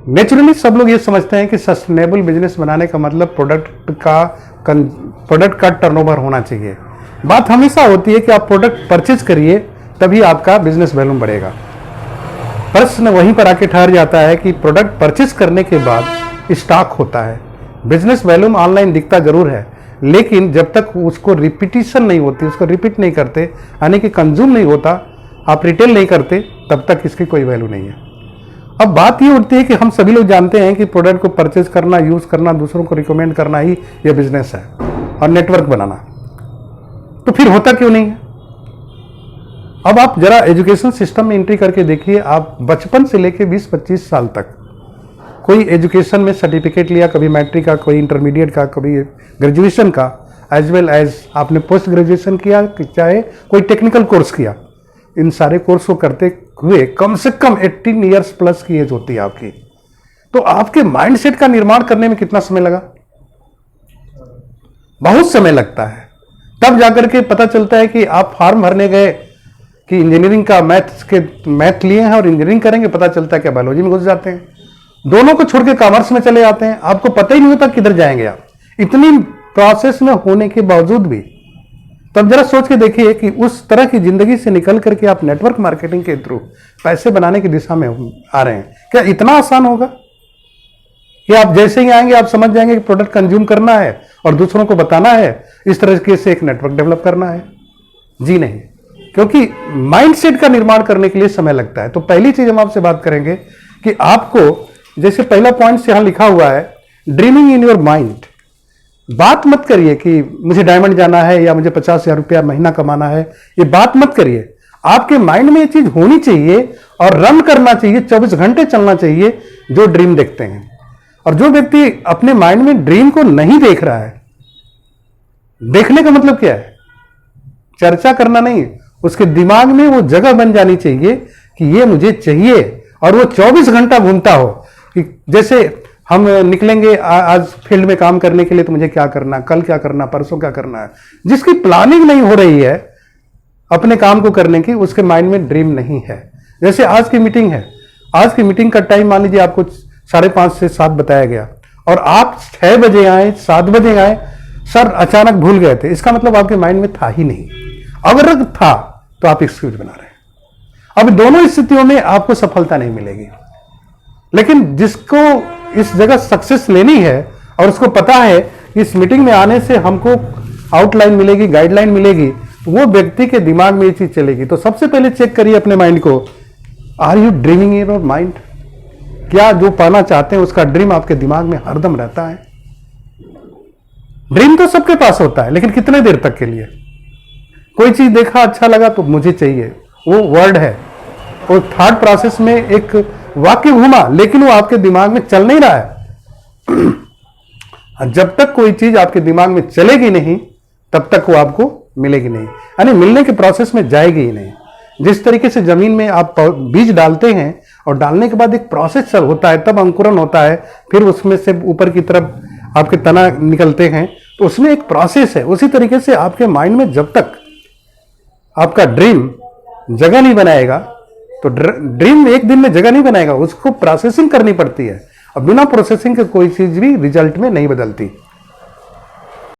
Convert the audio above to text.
Naturally सब लोग ये समझते हैं कि सस्टेनेबल बिजनेस बनाने का मतलब प्रोडक्ट का टर्नओवर होना चाहिए। बात हमेशा होती है कि आप प्रोडक्ट परचेज करिए तभी आपका बिजनेस वैल्यूम बढ़ेगा। प्रश्न वहीं पर आके ठहर जाता है कि प्रोडक्ट परचेज करने के बाद स्टॉक होता है। बिजनेस वैल्यूम ऑनलाइन दिखता जरूर है, लेकिन जब तक उसको रिपीटिशन नहीं होती, उसको रिपीट नहीं करते, यानी कि कंज्यूम नहीं होता, आप रिटेल नहीं करते, तब तक इसकी कोई वैल्यू नहीं है। अब बात ये उठती है कि हम सभी लोग जानते हैं कि प्रोडक्ट को परचेज करना, यूज करना, दूसरों को रिकमेंड करना ही यह बिजनेस है और नेटवर्क बनाना, तो फिर होता क्यों नहीं है? अब आप जरा एजुकेशन सिस्टम में एंट्री करके देखिए। आप बचपन से लेके 20-25 साल तक कोई एजुकेशन में सर्टिफिकेट लिया, कभी मैट्रिक का, कोई इंटरमीडिएट का, कभी ग्रेजुएशन का, एज वेल एज आपने पोस्ट ग्रेजुएशन किया, चाहे कोई टेक्निकल कोर्स किया, इन सारे कोर्स को करते हुए कम से कम 18 ईयर्स प्लस की एज होती है आपकी। तो आपके माइंडसेट का निर्माण करने में कितना समय लगा? बहुत समय लगता है। तब जाकर के पता चलता है कि आप फॉर्म भरने गए कि इंजीनियरिंग का मैथ लिए हैं और इंजीनियरिंग करेंगे, पता चलता है कि बायोलॉजी में घुस जाते हैं, दोनों को छोड़ के कॉमर्स में चले जाते हैं, आपको पता ही नहीं होता किधर जाएंगे आप, इतनी प्रोसेस में होने के बावजूद भी। तब जरा सोच के देखिए कि उस तरह की जिंदगी से निकल करके आप नेटवर्क मार्केटिंग के थ्रू पैसे बनाने की दिशा में आ रहे हैं, क्या इतना आसान होगा कि आप जैसे ही आएंगे आप समझ जाएंगे कि प्रोडक्ट कंज्यूम करना है और दूसरों को बताना है, इस तरह से एक नेटवर्क डेवलप करना है? जी नहीं, क्योंकि माइंडसेट का निर्माण करने के लिए समय लगता है। तो पहली चीज हम आपसे बात करेंगे कि आपको, जैसे पहला पॉइंट यहां लिखा हुआ है, ड्रीमिंग इन योर माइंड। बात मत करिए कि मुझे डायमंड जाना है या मुझे 50,000 रुपया महीना कमाना है, ये बात मत करिए। आपके माइंड में ये चीज होनी चाहिए और रन करना चाहिए, 24 घंटे चलना चाहिए जो ड्रीम देखते हैं। और जो व्यक्ति अपने माइंड में ड्रीम को नहीं देख रहा है, देखने का मतलब क्या है? चर्चा करना नहीं, उसके दिमाग में वो जगह बन जानी चाहिए कि ये मुझे चाहिए, और वो 24 घंटा घूमता हो कि जैसे हम निकलेंगे आज फील्ड में काम करने के लिए, तो मुझे क्या करना, कल क्या करना, परसों क्या करना है। जिसकी प्लानिंग नहीं हो रही है अपने काम को करने की, उसके माइंड में ड्रीम नहीं है। जैसे आज की मीटिंग है, आज की मीटिंग का टाइम मान लीजिए आपको 5:30 से 7 बताया गया और आप 6 बजे आए, 7 बजे आए, सर अचानक भूल गए थे, इसका मतलब आपके माइंड में था ही नहीं। अगर था तो आप एक्सक्यूज बना रहे हैं। अब दोनों स्थितियों में आपको सफलता नहीं मिलेगी। लेकिन जिसको इस जगह सक्सेस लेनी है और उसको पता है कि इस मीटिंग में आने से हमको आउटलाइन मिलेगी, गाइडलाइन मिलेगी, तो वो व्यक्ति के दिमाग में ये चीज चलेगी। तो सबसे पहले चेक करिए अपने माइंड को, are you dreaming in your mind? क्या जो पाना चाहते हैं उसका ड्रीम आपके दिमाग में हरदम रहता है? ड्रीम तो सबके पास होता है, लेकिन कितने देर तक के लिए? कोई चीज देखा, अच्छा लगा तो मुझे चाहिए, वो वर्ड है, वो थॉट प्रोसेस में एक वाक्य घूमा, लेकिन वो आपके दिमाग में चल नहीं रहा है। जब तक कोई चीज आपके दिमाग में चलेगी नहीं, तब तक वो आपको मिलेगी नहीं, यानी मिलने के प्रोसेस में जाएगी ही नहीं। जिस तरीके से जमीन में आप बीज डालते हैं और डालने के बाद एक प्रोसेस होता है, तब अंकुरन होता है, फिर उसमें से ऊपर की तरफ आपके तना निकलते हैं, तो उसमें एक प्रोसेस है। उसी तरीके से आपके माइंड में जब तक आपका ड्रीम जगह नहीं बनाएगा, तो ड्रीम एक दिन में जगह नहीं बनाएगा, उसको प्रोसेसिंग करनी पड़ती है, और बिना प्रोसेसिंग के कोई चीज भी रिजल्ट में नहीं बदलती।